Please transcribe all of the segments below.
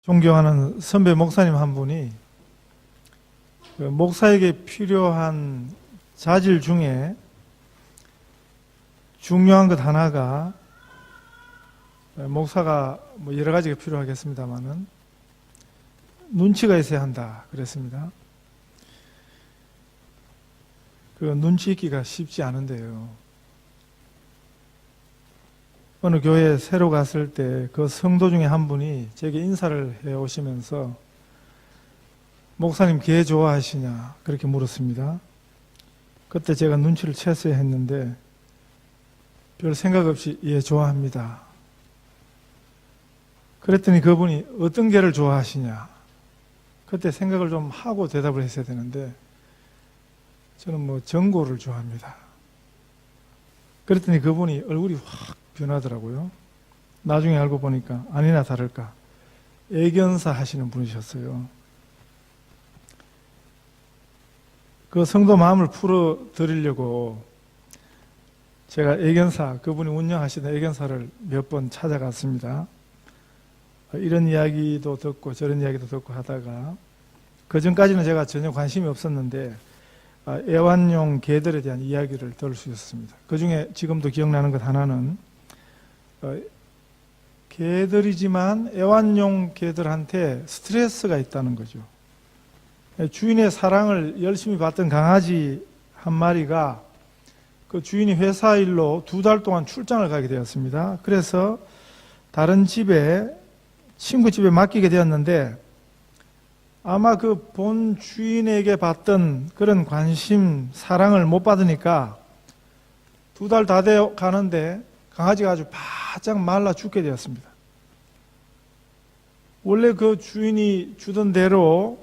존경하는 선배 목사님 한 분이 그 목사에게 필요한 자질 중에 중요한 것 하나가 목사가 뭐 여러 가지가 필요하겠습니다만은 눈치가 있어야 한다 그랬습니다. 그 눈치 있기가 쉽지 않은데요. 어느 교회에 새로 갔을 때 그 성도 중에 한 분이 제게 인사를 해 오시면서 목사님 개 좋아하시냐 그렇게 물었습니다. 그때 제가 눈치를 챘어야 했는데 별 생각 없이 예 좋아합니다. 그랬더니 그분이 어떤 개를 좋아하시냐 그때 생각을 좀 하고 대답을 했어야 되는데 저는 뭐 전고를 좋아합니다. 그랬더니 그분이 얼굴이 확 변하더라고요. 나중에 알고 보니까 아니나 다를까 애견사 하시는 분이셨어요. 그 성도 마음을 풀어 드리려고 제가 애견사, 그분이 운영하시는 애견사를 몇 번 찾아갔습니다. 이런 이야기도 듣고 저런 이야기도 듣고 하다가 그 전까지는 제가 전혀 관심이 없었는데 애완용 개들에 대한 이야기를 들을 수 있었습니다. 그 중에 지금도 기억나는 것 하나는 개들이지만 애완용 개들한테 스트레스가 있다는 거죠. 주인의 사랑을 열심히 받던 강아지 한 마리가 그 주인이 회사 일로 2달 동안 출장을 가게 되었습니다. 그래서 다른 집에 친구 집에 맡기게 되었는데 아마 그 본 주인에게 받던 그런 관심, 사랑을 못 받으니까 2달 다 돼 가는데 강아지가 아주 바짝 말라 죽게 되었습니다. 원래 그 주인이 주던 대로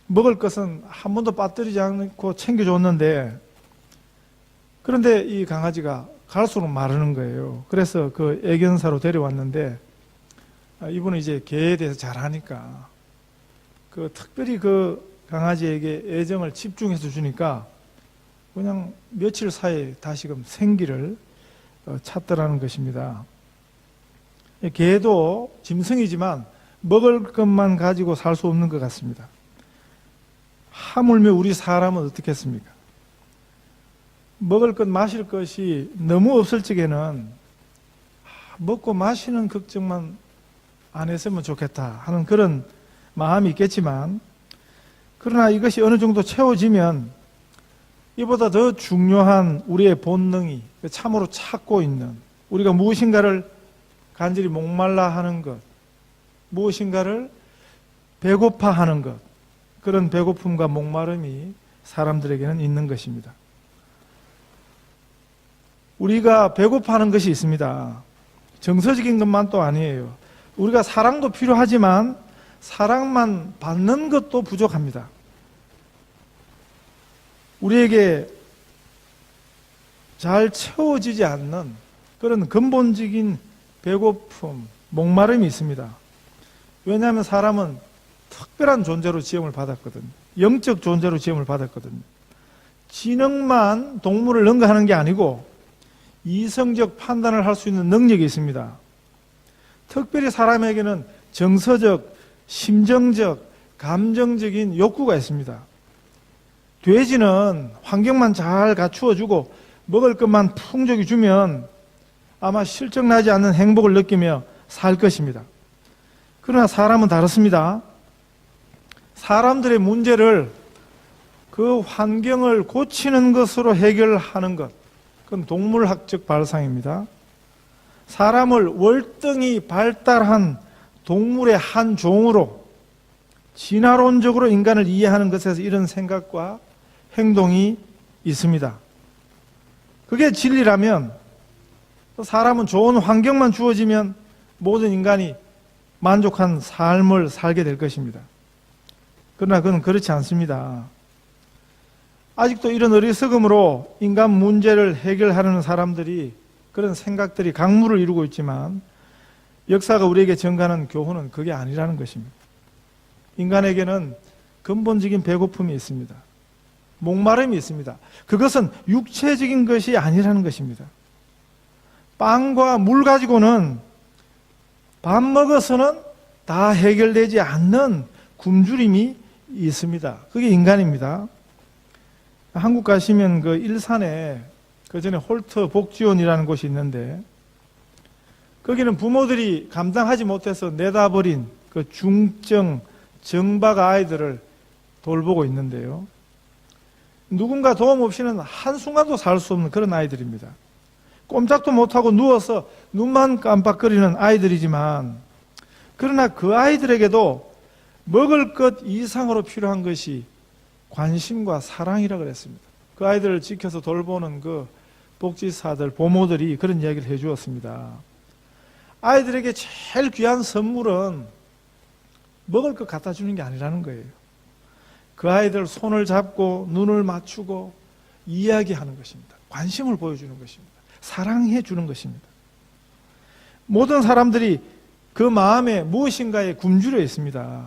먹을 것은 한 번도 빠뜨리지 않고 챙겨줬는데 그런데 이 강아지가 갈수록 마르는 거예요. 그래서 그 애견사로 데려왔는데 이분은 이제 개에 대해서 잘 하니까 그 특별히 그 강아지에게 애정을 집중해서 주니까 그냥 며칠 사이에 다시금 생기를 찾더라는 것입니다. 개도 짐승이지만 먹을 것만 가지고 살 수 없는 것 같습니다. 하물며 우리 사람은 어떻겠습니까? 먹을 것, 마실 것이 너무 없을 적에는 먹고 마시는 걱정만 안 했으면 좋겠다 하는 그런 마음이 있겠지만 그러나 이것이 어느 정도 채워지면 이보다 더 중요한 우리의 본능이 참으로 찾고 있는 우리가 무엇인가를 간절히 목말라 하는 것, 무엇인가를 배고파 하는 것, 그런 배고픔과 목마름이 사람들에게는 있는 것입니다. 우리가 배고파하는 것이 있습니다. 정서적인 것만 또 아니에요. 우리가 사랑도 필요하지만 사랑만 받는 것도 부족합니다. 우리에게 잘 채워지지 않는 그런 근본적인 배고픔, 목마름이 있습니다. 왜냐하면 사람은 특별한 존재로 지음을 받았거든요. 영적 존재로 지음을 받았거든요. 지능만 동물을 능가하는 게 아니고 이성적 판단을 할 수 있는 능력이 있습니다. 특별히 사람에게는 정서적, 심정적, 감정적인 욕구가 있습니다. 돼지는 환경만 잘 갖추어주고 먹을 것만 풍족히 주면 아마 실증나지 않는 행복을 느끼며 살 것입니다. 그러나 사람은 다릅니다. 사람들의 문제를 그 환경을 고치는 것으로 해결하는 것, 그건 동물학적 발상입니다. 사람을 월등히 발달한 동물의 한 종으로 진화론적으로 인간을 이해하는 것에서 이런 생각과 행동이 있습니다. 그게 진리라면 사람은 좋은 환경만 주어지면 모든 인간이 만족한 삶을 살게 될 것입니다. 그러나 그건 그렇지 않습니다. 아직도 이런 어리석음으로 인간 문제를 해결하려는 사람들이 그런 생각들이 강물을 이루고 있지만 역사가 우리에게 전가하는 교훈은 그게 아니라는 것입니다. 인간에게는 근본적인 배고픔이 있습니다. 목마름이 있습니다. 그것은 육체적인 것이 아니라는 것입니다. 빵과 물 가지고는 밥 먹어서는 다 해결되지 않는 굶주림이 있습니다. 그게 인간입니다. 한국 가시면 그 일산에 그 전에 홀트 복지원이라는 곳이 있는데 거기는 부모들이 감당하지 못해서 내다버린 그 중증 정박 아이들을 돌보고 있는데요. 누군가 도움 없이는 한순간도 살 수 없는 그런 아이들입니다. 꼼짝도 못하고 누워서 눈만 깜빡거리는 아이들이지만 그러나 그 아이들에게도 먹을 것 이상으로 필요한 것이 관심과 사랑이라 그랬습니다. 그 아이들을 지켜서 돌보는 그 복지사들, 보모들이 그런 이야기를 해 주었습니다. 아이들에게 제일 귀한 선물은 먹을 것 갖다 주는 게 아니라는 거예요. 그 아이들 손을 잡고 눈을 맞추고 이야기하는 것입니다. 관심을 보여주는 것입니다. 사랑해 주는 것입니다. 모든 사람들이 그 마음에 무엇인가에 굶주려 있습니다.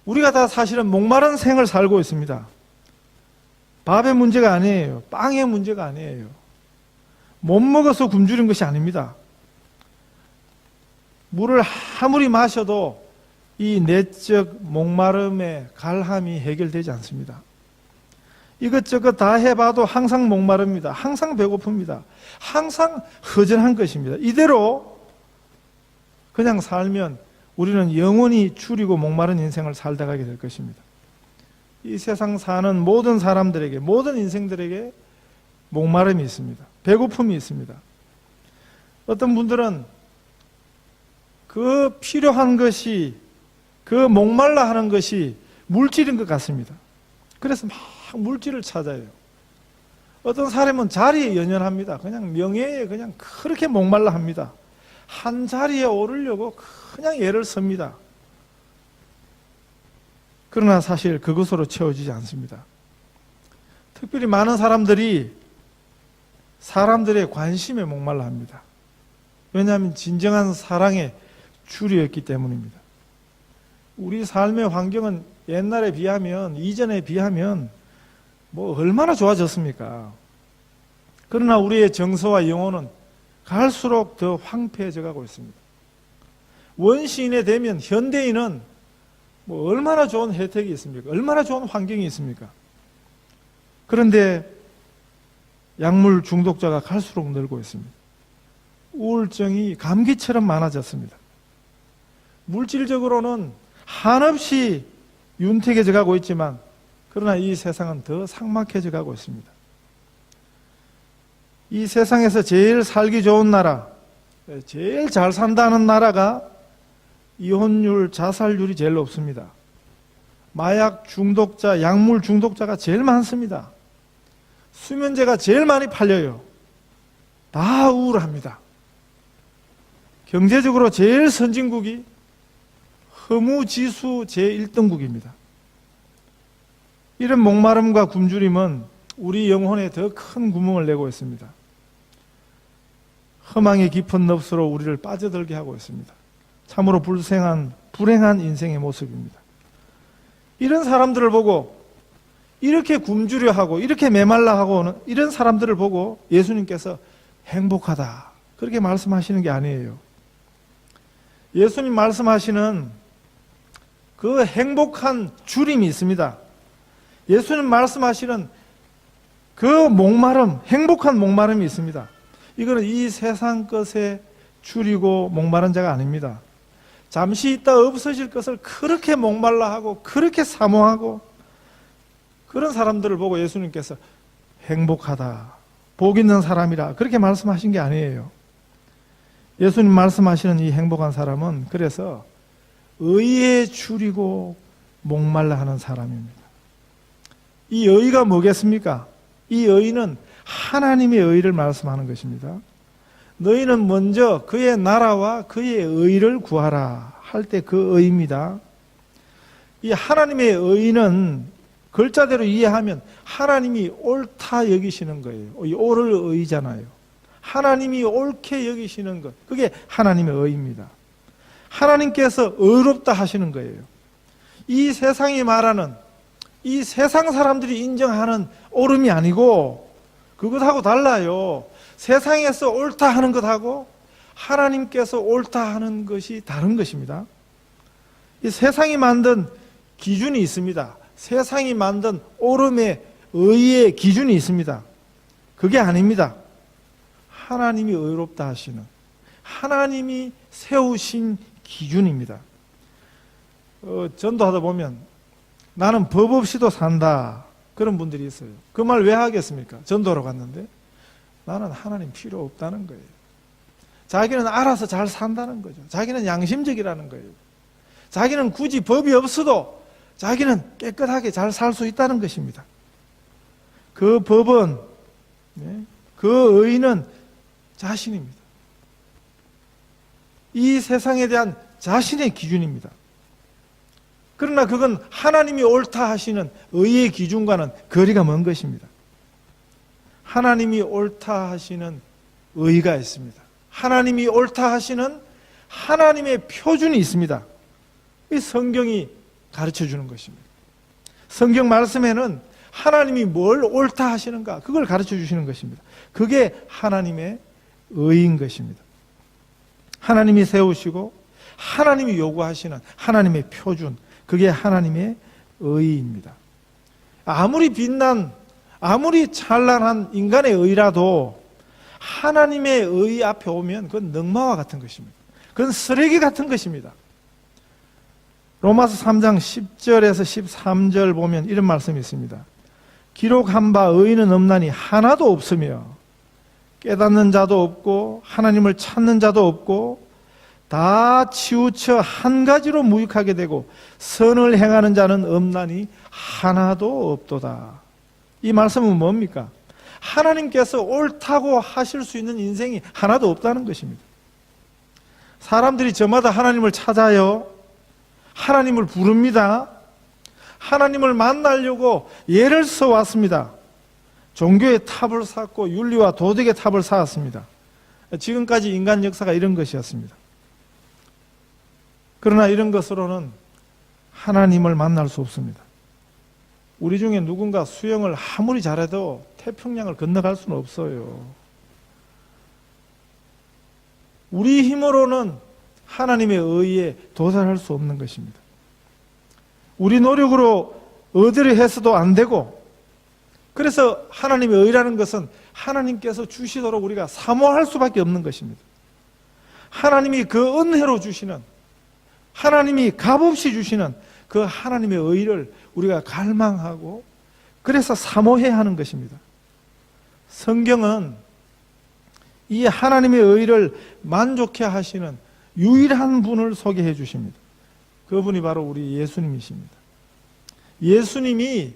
우리가 다 사실은 목마른 생을 살고 있습니다. 밥의 문제가 아니에요. 빵의 문제가 아니에요. 못 먹어서 굶주린 것이 아닙니다. 물을 아무리 마셔도 이 내적 목마름의 갈함이 해결되지 않습니다. 이것저것 다 해봐도 항상 목마릅니다. 항상 배고픕니다. 항상 허전한 것입니다. 이대로 그냥 살면 우리는 영원히 줄이고 목마른 인생을 살다 가게 될 것입니다. 이 세상 사는 모든 사람들에게, 모든 인생들에게 목마름이 있습니다. 배고픔이 있습니다. 어떤 분들은 그 필요한 것이, 그 목말라 하는 것이 물질인 것 같습니다. 그래서 막 물질을 찾아요. 어떤 사람은 자리에 연연합니다. 그냥 명예에 그냥 그렇게 목말라 합니다. 한 자리에 오르려고 그냥 애를 씁니다. 그러나 사실 그것으로 채워지지 않습니다. 특별히 많은 사람들이 사람들의 관심에 목말라 합니다. 왜냐하면 진정한 사랑의 줄이었기 때문입니다. 우리 삶의 환경은 옛날에 비하면, 이전에 비하면 뭐 얼마나 좋아졌습니까? 그러나 우리의 정서와 영혼은 갈수록 더 황폐해져 가고 있습니다. 원시인에 되면 현대인은 뭐 얼마나 좋은 혜택이 있습니까? 얼마나 좋은 환경이 있습니까? 그런데 약물 중독자가 갈수록 늘고 있습니다. 우울증이 감기처럼 많아졌습니다. 물질적으로는 한없이 윤택해져 가고 있지만 그러나 이 세상은 더 삭막해져 가고 있습니다. 이 세상에서 제일 살기 좋은 나라, 제일 잘 산다는 나라가 이혼율, 자살률이 제일 높습니다. 마약 중독자, 약물 중독자가 제일 많습니다. 수면제가 제일 많이 팔려요. 다 우울합니다. 경제적으로 제일 선진국이 허무지수 제1등국입니다. 이런 목마름과 굶주림은 우리 영혼에 더 큰 구멍을 내고 있습니다. 허망의 깊은 늪으로 우리를 빠져들게 하고 있습니다. 참으로 불행한 인생의 모습입니다. 이런 사람들을 보고 이렇게 굶주려 하고 이렇게 메말라 하고 이런 사람들을 보고 예수님께서 행복하다 그렇게 말씀하시는 게 아니에요. 예수님 말씀하시는 그 행복한 줄임이 있습니다. 예수님 말씀하시는 그 목마름, 행복한 목마름이 있습니다. 이거는 이 세상 것에 줄이고 목마른 자가 아닙니다. 잠시 있다 없어질 것을 그렇게 목말라 하고 그렇게 사모하고 그런 사람들을 보고 예수님께서 행복하다, 복 있는 사람이라 그렇게 말씀하신 게 아니에요. 예수님 말씀하시는 이 행복한 사람은 그래서 의에 줄이고 목말라 하는 사람입니다. 이 의가 뭐겠습니까? 이 의는 하나님의 의를 말씀하는 것입니다. 너희는 먼저 그의 나라와 그의 의를 구하라 할 때 그 의입니다. 이 하나님의 의는 글자대로 이해하면 하나님이 옳다 여기시는 거예요. 이 옳을 의잖아요. 하나님이 옳게 여기시는 것, 그게 하나님의 의입니다. 하나님께서 의롭다 하시는 거예요. 이 세상이 말하는, 이 세상 사람들이 인정하는 옳음이 아니고 그것하고 달라요. 세상에서 옳다 하는 것하고 하나님께서 옳다 하는 것이 다른 것입니다. 이 세상이 만든 기준이 있습니다. 세상이 만든 옳음의 의의 기준이 있습니다. 그게 아닙니다. 하나님이 의롭다 하시는, 하나님이 세우신 기준입니다. 전도하다 보면 나는 법 없이도 산다, 그런 분들이 있어요. 그 말 왜 하겠습니까? 전도하러 갔는데 나는 하나님 필요 없다는 거예요. 자기는 알아서 잘 산다는 거죠. 자기는 양심적이라는 거예요. 자기는 굳이 법이 없어도 자기는 깨끗하게 잘 살 수 있다는 것입니다. 그 법은, 그 의는 자신입니다. 이 세상에 대한 자신의 기준입니다. 그러나 그건 하나님이 옳다 하시는 의의 기준과는 거리가 먼 것입니다. 하나님이 옳다 하시는 의가 있습니다. 하나님이 옳다 하시는 하나님의 표준이 있습니다. 이 성경이 가르쳐 주는 것입니다. 성경 말씀에는 하나님이 뭘 옳다 하시는가, 그걸 가르쳐 주시는 것입니다. 그게 하나님의 의인 것입니다. 하나님이 세우시고 하나님이 요구하시는 하나님의 표준, 그게 하나님의 의입니다. 아무리 빛난, 아무리 찬란한 인간의 의라도 하나님의 의 앞에 오면 그건 넝마와 같은 것입니다. 그건 쓰레기 같은 것입니다. 로마서 3장 10절에서 13절 보면 이런 말씀이 있습니다. 기록한 바 의인은 없나니 하나도 없으며 깨닫는 자도 없고 하나님을 찾는 자도 없고 다 치우쳐 한 가지로 무익하게 되고 선을 행하는 자는 없나니 하나도 없도다. 이 말씀은 뭡니까? 하나님께서 옳다고 하실 수 있는 인생이 하나도 없다는 것입니다. 사람들이 저마다 하나님을 찾아요. 하나님을 부릅니다. 하나님을 만나려고 예를 써왔습니다. 종교의 탑을 쌓고 윤리와 도덕의 탑을 쌓았습니다. 지금까지 인간 역사가 이런 것이었습니다. 그러나 이런 것으로는 하나님을 만날 수 없습니다. 우리 중에 누군가 수영을 아무리 잘해도 태평양을 건너갈 수는 없어요. 우리 힘으로는 하나님의 의에 도달할 수 없는 것입니다. 우리 노력으로 얻으려 해서도 안 되고, 그래서 하나님의 의라는 것은 하나님께서 주시도록 우리가 사모할 수밖에 없는 것입니다. 하나님이 그 은혜로 주시는, 하나님이 값없이 주시는 그 하나님의 의를 우리가 갈망하고 그래서 사모해야 하는 것입니다. 성경은 이 하나님의 의를 만족해 하시는 유일한 분을 소개해 주십니다. 그분이 바로 우리 예수님이십니다. 예수님이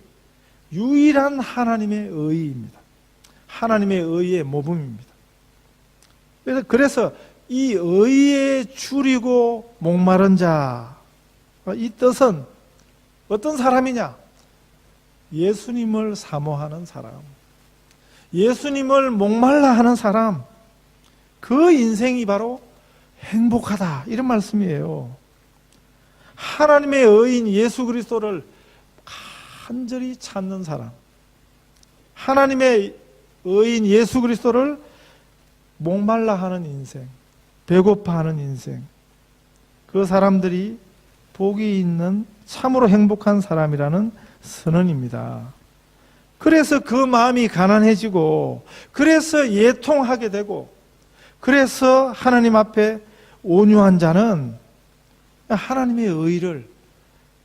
유일한 하나님의 의입니다. 하나님의 의의 모범입니다. 그래서 이 의에 줄이고 목마른 자, 이 뜻은 어떤 사람이냐? 예수님을 사모하는 사람, 예수님을 목말라 하는 사람, 그 인생이 바로 행복하다, 이런 말씀이에요. 하나님의 의인 예수 그리스도를 간절히 찾는 사람, 하나님의 의인 예수 그리스도를 목말라 하는 인생, 배고파하는 인생, 그 사람들이 복이 있는 참으로 행복한 사람이라는 선언입니다. 그래서 그 마음이 가난해지고, 그래서 예통하게 되고, 그래서 하나님 앞에 온유한 자는 하나님의 의를,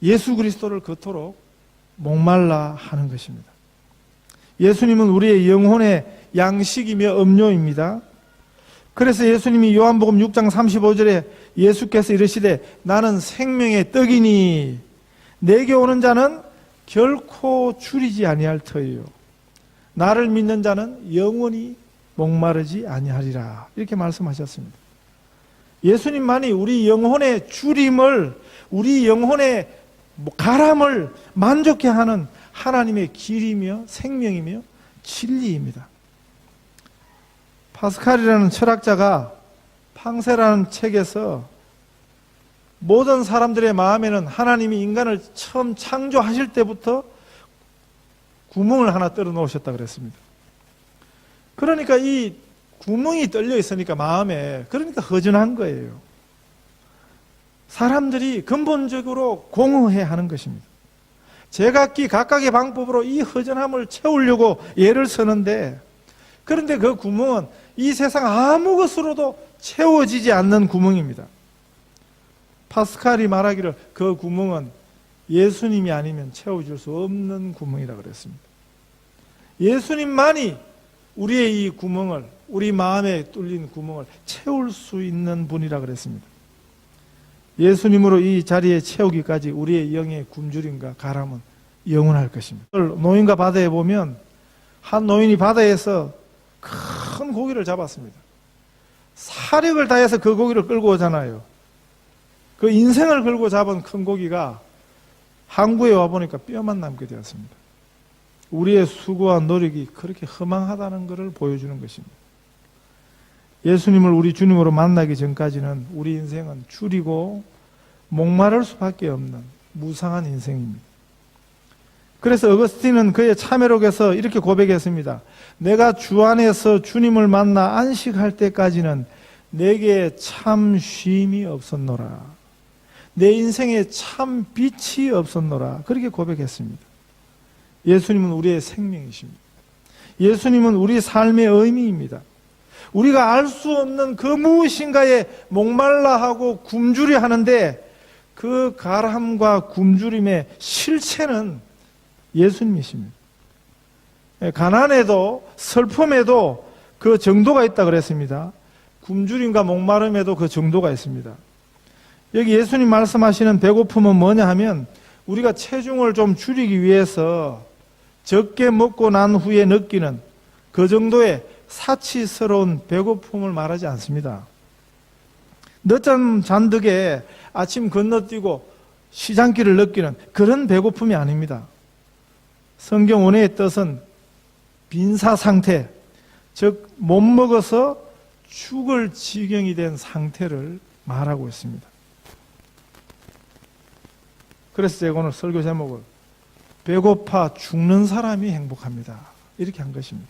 예수 그리스도를 그토록 목말라 하는 것입니다. 예수님은 우리의 영혼의 양식이며 음료입니다. 그래서 예수님이 요한복음 6장 35절에 예수께서 이르시되 나는 생명의 떡이니 내게 오는 자는 결코 줄이지 아니할 터이요 나를 믿는 자는 영원히 목마르지 아니하리라, 이렇게 말씀하셨습니다. 예수님만이 우리 영혼의 줄임을, 우리 영혼의 가람을 만족해 하는 하나님의 길이며 생명이며 진리입니다. 파스칼이라는 철학자가 팡세라는 책에서 모든 사람들의 마음에는 하나님이 인간을 처음 창조하실 때부터 구멍을 하나 뚫어 놓으셨다 그랬습니다. 그러니까 이 구멍이 뚫려 있으니까 마음에, 그러니까 허전한 거예요. 사람들이 근본적으로 공허해 하는 것입니다. 제각기 각각의 방법으로 이 허전함을 채우려고 애를 쓰는데, 그런데 그 구멍은 이 세상 아무 것으로도 채워지지 않는 구멍입니다. 파스칼이 말하기를 그 구멍은 예수님이 아니면 채워줄 수 없는 구멍이라 그랬습니다. 예수님만이 우리의 이 구멍을, 우리 마음에 뚫린 구멍을 채울 수 있는 분이라 그랬습니다. 예수님으로 이 자리에 채우기까지 우리의 영의 굶주림과 가람은 영원할 것입니다. 노인과 바다에 보면 한 노인이 바다에서 큰 고기를 잡았습니다. 사력을 다해서 그 고기를 끌고 오잖아요. 그 인생을 걸고 잡은 큰 고기가 항구에 와보니까 뼈만 남게 되었습니다. 우리의 수고와 노력이 그렇게 허망하다는 것을 보여주는 것입니다. 예수님을 우리 주님으로 만나기 전까지는 우리 인생은 줄이고 목마를 수밖에 없는 무상한 인생입니다. 그래서 어거스틴은 그의 참회록에서 이렇게 고백했습니다. 내가 주 안에서 주님을 만나 안식할 때까지는 내게 참 쉼이 없었노라. 내 인생에 참 빛이 없었노라. 그렇게 고백했습니다. 예수님은 우리의 생명이십니다. 예수님은 우리 삶의 의미입니다. 우리가 알 수 없는 그 무엇인가에 목말라 하고 굶주려 하는데 그 가람과 굶주림의 실체는 예수님이십니다. 가난에도 슬픔에도 그 정도가 있다 그랬습니다. 굶주림과 목마름에도 그 정도가 있습니다. 여기 예수님 말씀하시는 배고픔은 뭐냐 하면 우리가 체중을 좀 줄이기 위해서 적게 먹고 난 후에 느끼는 그 정도의 사치스러운 배고픔을 말하지 않습니다. 늦잠 잔득에 아침 건너뛰고 시장길을 느끼는 그런 배고픔이 아닙니다. 성경 원어의 뜻은 빈사 상태, 즉 못 먹어서 죽을 지경이 된 상태를 말하고 있습니다. 그래서 제가 오늘 설교 제목을 배고파 죽는 사람이 행복합니다. 이렇게 한 것입니다.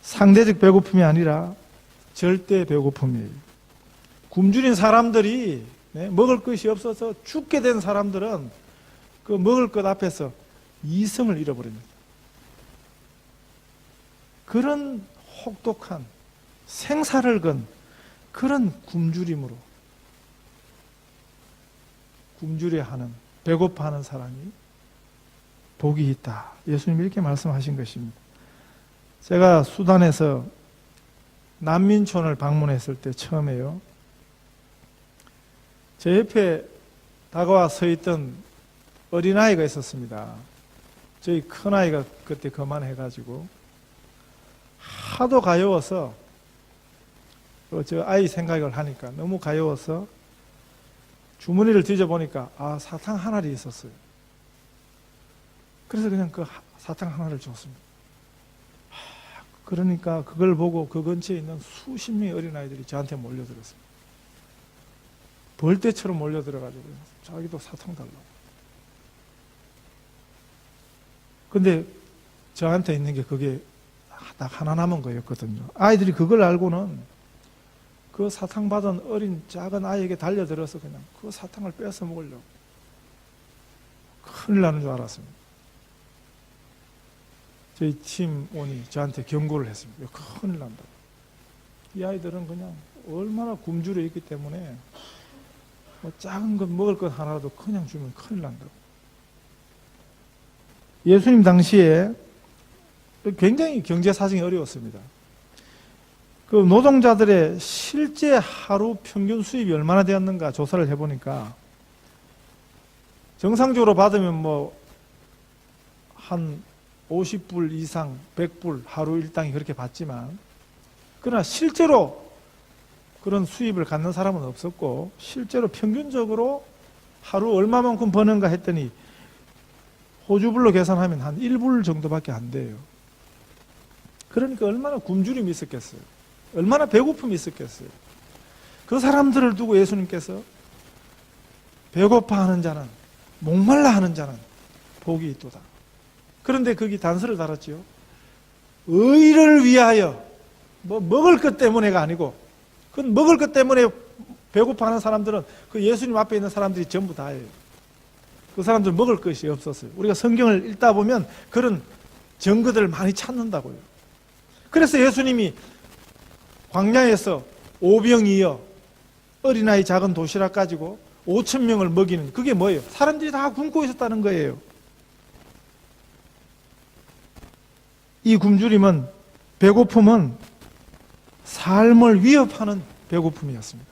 상대적 배고픔이 아니라 절대 배고픔이에요. 굶주린 사람들이 먹을 것이 없어서 죽게 된 사람들은 그 먹을 것 앞에서 이성을 잃어버립니다. 그런 혹독한 생사를 건 그런 굶주림으로 굶주려하는 배고파하는 사람이 복이 있다. 예수님이 이렇게 말씀하신 것입니다. 제가 수단에서 난민촌을 방문했을 때 처음에요. 제 옆에 다가와 서 있던 어린아이가 있었습니다. 저희 큰아이가 그때 그만해가지고 하도 가여워서 저 아이 생각을 하니까 너무 가여워서 주머니를 뒤져보니까 사탕 한 알이 있었어요. 그래서 그냥 그 사탕 하나를 줬습니다. 그러니까 그걸 보고 그 근처에 있는 수십 명의 어린아이들이 저한테 몰려들었습니다. 벌떼처럼 몰려들어가지고 자기도 사탕 달라고. 근데 저한테 있는 게 그게 딱 하나 남은 거였거든요. 아이들이 그걸 알고는 그 사탕 받은 어린 작은 아이에게 달려들어서 그냥 그 사탕을 뺏어 먹으려고. 큰일 나는 줄 알았습니다. 저희 팀원이 저한테 경고를 했습니다. 큰일 난다고. 이 아이들은 그냥 얼마나 굶주려 있기 때문에 뭐 작은 것 먹을 것 하나라도 그냥 주면 큰일 난다고. 예수님 당시에 굉장히 경제 사정이 어려웠습니다. 그 노동자들의 실제 하루 평균 수입이 얼마나 되었는가 조사를 해보니까 정상적으로 받으면 뭐 한 50불 이상 100불 하루 일당이 그렇게 받지만 그러나 실제로 그런 수입을 갖는 사람은 없었고 실제로 평균적으로 하루 얼마만큼 버는가 했더니 호주불로 계산하면 한 1불 정도밖에 안 돼요. 그러니까 얼마나 굶주림이 있었겠어요. 얼마나 배고픔이 있었겠어요. 그 사람들을 두고 예수님께서 배고파하는 자는 목말라 하는 자는 복이 있도다. 그런데 거기 단서를 달았지요. 의를 위하여 뭐 먹을 것 때문에가 아니고 그건 먹을 것 때문에 배고파하는 사람들은 그 예수님 앞에 있는 사람들이 전부 다예요. 그 사람들 먹을 것이 없었어요. 우리가 성경을 읽다 보면 그런 증거들을 많이 찾는다고요. 그래서 예수님이 광야에서 오병이어 어린아이 작은 도시락 가지고 5천 명을 먹이는, 그게 뭐예요? 사람들이 다 굶고 있었다는 거예요. 이 굶주림은, 배고픔은 삶을 위협하는 배고픔이었습니다.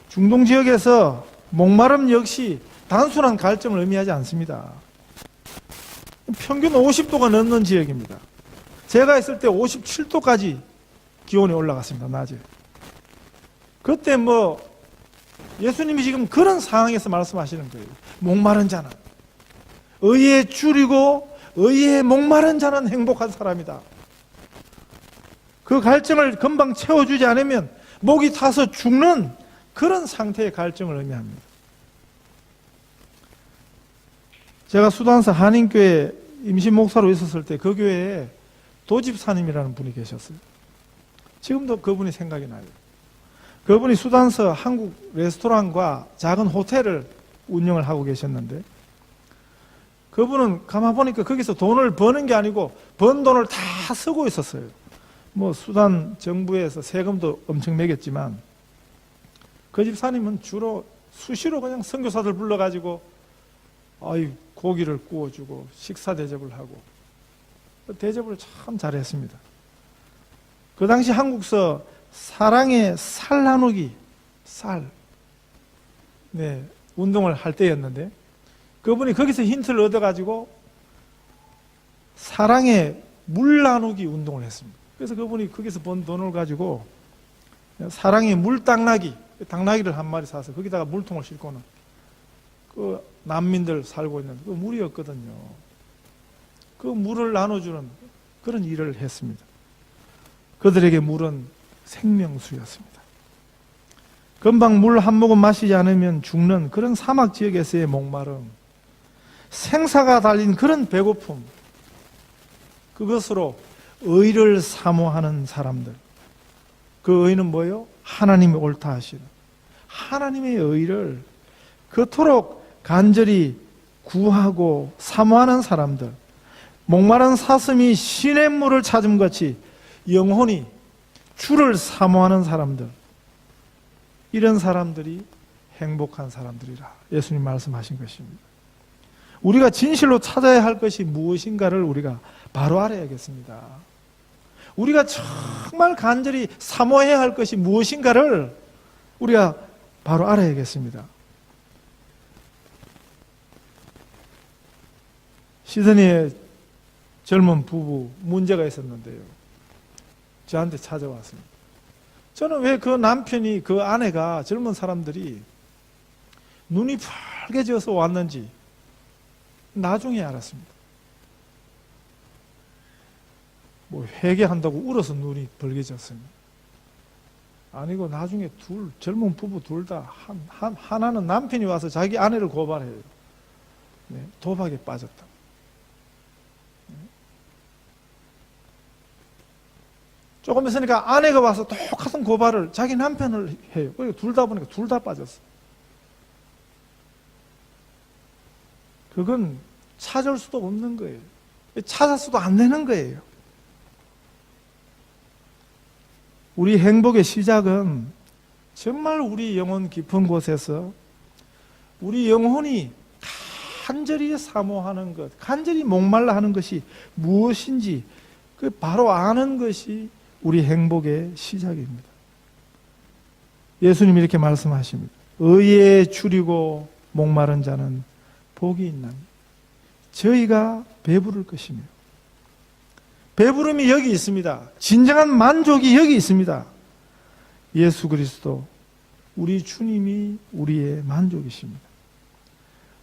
중동 지역에서 목마름 역시 단순한 갈증을 의미하지 않습니다. 평균 50도가 넘는 지역입니다. 제가 있을 때 57도까지 기온이 올라갔습니다. 낮에. 그때 예수님이 지금 그런 상황에서 말씀하시는 거예요. 목마른 자는, 의에 줄이고 의에 목마른 자는 행복한 사람이다. 그 갈증을 금방 채워주지 않으면 목이 타서 죽는 그런 상태의 갈증을 의미합니다. 제가 수단서 한인교회 임시 목사로 있었을 때 그 교회에 도집사님이라는 분이 계셨어요. 지금도 그분이 생각이 나요. 그분이 수단서 한국 레스토랑과 작은 호텔을 운영을 하고 계셨는데, 그분은 가만 보니까 거기서 돈을 버는 게 아니고 번 돈을 다 쓰고 있었어요. 수단 정부에서 세금도 엄청 매겼지만, 그 집사님은 주로 수시로 그냥 선교사들 불러가지고 고기를 구워주고 식사 대접을 하고, 대접을 참 잘했습니다. 그 당시 한국서 사랑의 살 나누기, 운동을 할 때였는데, 그분이 거기서 힌트를 얻어가지고 사랑의 물 나누기 운동을 했습니다. 그래서 그분이 거기서 번 돈을 가지고 사랑의 물 당나귀를 한 마리 사서 거기다가 물통을 싣고는 그 난민들 살고 있는 그 물이었거든요. 그 물을 나눠주는 그런 일을 했습니다. 그들에게 물은 생명수였습니다. 금방 물 한 모금 마시지 않으면 죽는 그런 사막 지역에서의 목마름, 생사가 달린 그런 배고픔, 그것으로 의를 사모하는 사람들. 그 의는 뭐예요? 하나님이 옳다 하시는 하나님의 의를 그토록 간절히 구하고 사모하는 사람들, 목마른 사슴이 신의 물을 찾음 같이 영혼이 주를 사모하는 사람들, 이런 사람들이 행복한 사람들이라 예수님 말씀하신 것입니다. 우리가 진실로 찾아야 할 것이 무엇인가를 우리가 바로 알아야겠습니다. 우리가 정말 간절히 사모해야 할 것이 무엇인가를 우리가 바로 알아야겠습니다. 시드니에 젊은 부부 문제가 있었는데요, 저한테 찾아왔습니다. 저는 왜 그 남편이, 그 아내가, 젊은 사람들이 눈이 빨개져서 왔는지 나중에 알았습니다. 회개한다고 울어서 눈이 벌개졌습니다. 아니고 나중에 젊은 부부 둘 다 하나는 남편이 와서 자기 아내를 고발해요. 도박에 빠졌다. 조금 있으니까 아내가 와서 똑같은 고발을 자기 남편을 해요. 그리고 둘 다 보니까 둘 다 빠졌어. 그건 찾을 수도 없는 거예요. 찾아서도 안 되는 거예요. 우리 행복의 시작은 정말 우리 영혼 깊은 곳에서 우리 영혼이 간절히 사모하는 것, 간절히 목말라 하는 것이 무엇인지 그 바로 아는 것이 우리 행복의 시작입니다. 예수님이 이렇게 말씀하십니다. 의에 줄이고 목마른 자는 복이 있나니 저희가 배부를 것이며, 배부름이 여기 있습니다. 진정한 만족이 여기 있습니다. 예수 그리스도 우리 주님이 우리의 만족이십니다.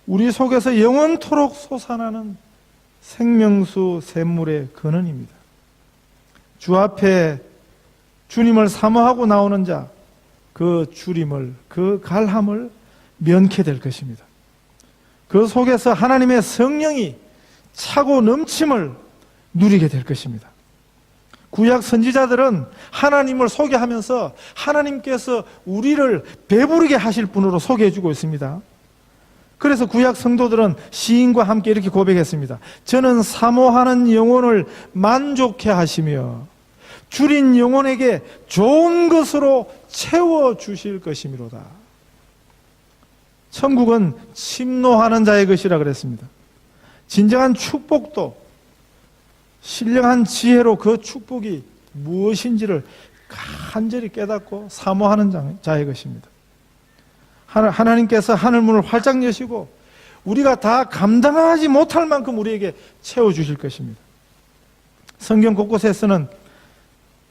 우리 속에서 영원토록 솟아나는 생명수 샘물의 근원입니다. 주 앞에 주님을 사모하고 나오는 자, 그 주림을, 그 갈함을 면케 될 것입니다. 그 속에서 하나님의 성령이 차고 넘침을 누리게 될 것입니다. 구약 선지자들은 하나님을 소개하면서 하나님께서 우리를 배부르게 하실 분으로 소개해주고 있습니다. 그래서 구약 성도들은 시인과 함께 이렇게 고백했습니다. 저는 사모하는 영혼을 만족해 하시며 줄인 영혼에게 좋은 것으로 채워주실 것이미로다. 천국은 침노하는 자의 것이라 그랬습니다. 진정한 축복도 신령한 지혜로 그 축복이 무엇인지를 간절히 깨닫고 사모하는 자의 것입니다. 하나님께서 하늘문을 활짝 여시고 우리가 다 감당하지 못할 만큼 우리에게 채워주실 것입니다. 성경 곳곳에서는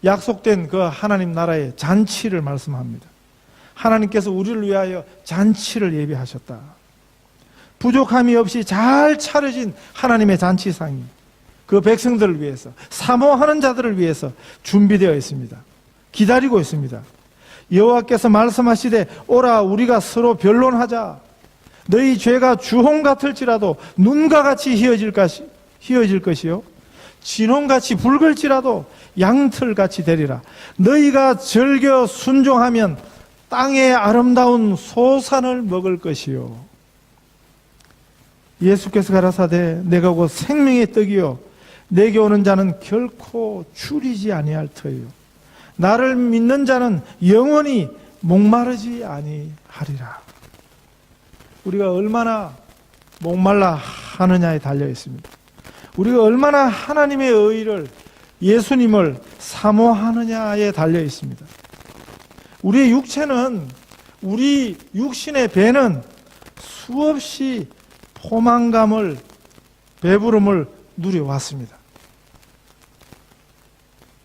약속된 그 하나님 나라의 잔치를 말씀합니다. 하나님께서 우리를 위하여 잔치를 예비하셨다. 부족함이 없이 잘 차려진 하나님의 잔치상이 그 백성들을 위해서, 사모하는 자들을 위해서 준비되어 있습니다. 기다리고 있습니다. 여호와께서 말씀하시되 오라 우리가 서로 변론하자. 너희 죄가 주홍 같을지라도 눈과 같이 희어질 것이요 진홍같이 붉을지라도 양털같이 되리라. 너희가 즐겨 순종하면 땅의 아름다운 소산을 먹을 것이요. 예수께서 가라사대 내가 곧 생명의 떡이요 내게 오는 자는 결코 줄이지 아니할 터이요 나를 믿는 자는 영원히 목마르지 아니하리라. 우리가 얼마나 목말라 하느냐에 달려 있습니다. 우리가 얼마나 하나님의 의를, 예수님을 사모하느냐에 달려 있습니다. 우리의 육체는, 우리 육신의 배는 수없이 포만감을, 배부름을 누려왔습니다.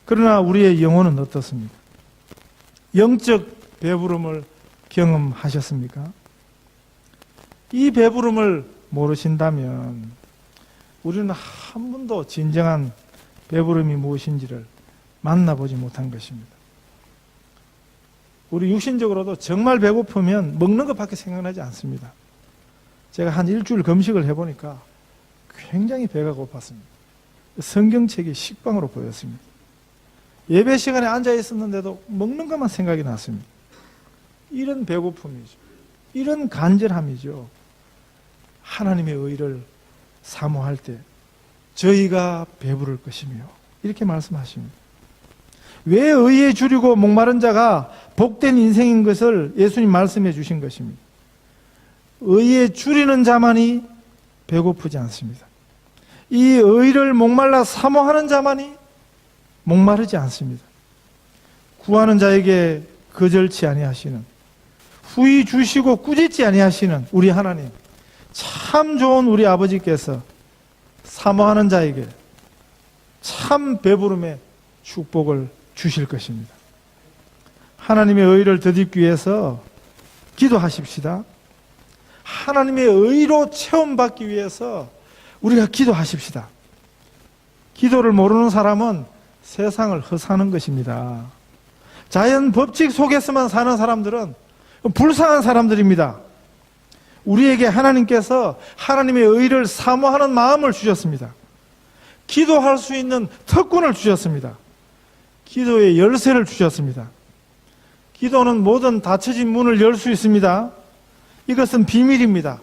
그러나 우리의 영혼은 어떻습니까? 영적 배부름을 경험하셨습니까? 이 배부름을 모르신다면 우리는 한 번도 진정한 배부름이 무엇인지를 만나보지 못한 것입니다. 우리 육신적으로도 정말 배고프면 먹는 것밖에 생각나지 않습니다. 제가 한 일주일 금식을 해보니까 굉장히 배가 고팠습니다. 성경책이 식빵으로 보였습니다. 예배 시간에 앉아 있었는데도 먹는 것만 생각이 났습니다. 이런 배고픔이죠. 이런 간절함이죠. 하나님의 의를 사모할 때 저희가 배부를 것이며 이렇게 말씀하십니다. 왜 의에 줄이고 목마른 자가 복된 인생인 것을 예수님 말씀해 주신 것입니다. 의에 줄이는 자만이 배고프지 않습니다. 이 의를 목말라 사모하는 자만이 목마르지 않습니다. 구하는 자에게 거절치 아니하시는, 후히 주시고 꾸짖지 아니하시는 우리 하나님, 참 좋은 우리 아버지께서 사모하는 자에게 참 배부름의 축복을 주실 것입니다. 하나님의 의를 덧입기 위해서 기도하십시다. 하나님의 의로 체험받기 위해서 우리가 기도하십시다. 기도를 모르는 사람은 세상을 허사하는 것입니다. 자연 법칙 속에서만 사는 사람들은 불쌍한 사람들입니다. 우리에게 하나님께서 하나님의 의를 사모하는 마음을 주셨습니다. 기도할 수 있는 특권을 주셨습니다. 기도의 열쇠를 주셨습니다. 기도는 모든 닫혀진 문을 열 수 있습니다. 이것은 비밀입니다.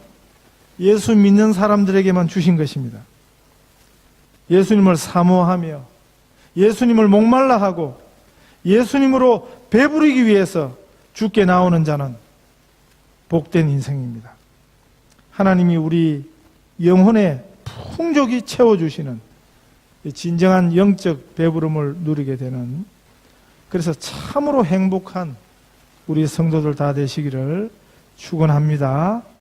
예수 믿는 사람들에게만 주신 것입니다. 예수님을 사모하며 예수님을 목말라 하고 예수님으로 배부르기 위해서 주께 나오는 자는 복된 인생입니다. 하나님이 우리 영혼에 풍족히 채워주시는 진정한 영적 배부름을 누리게 되는, 그래서 참으로 행복한 우리 성도들 다 되시기를 축원합니다.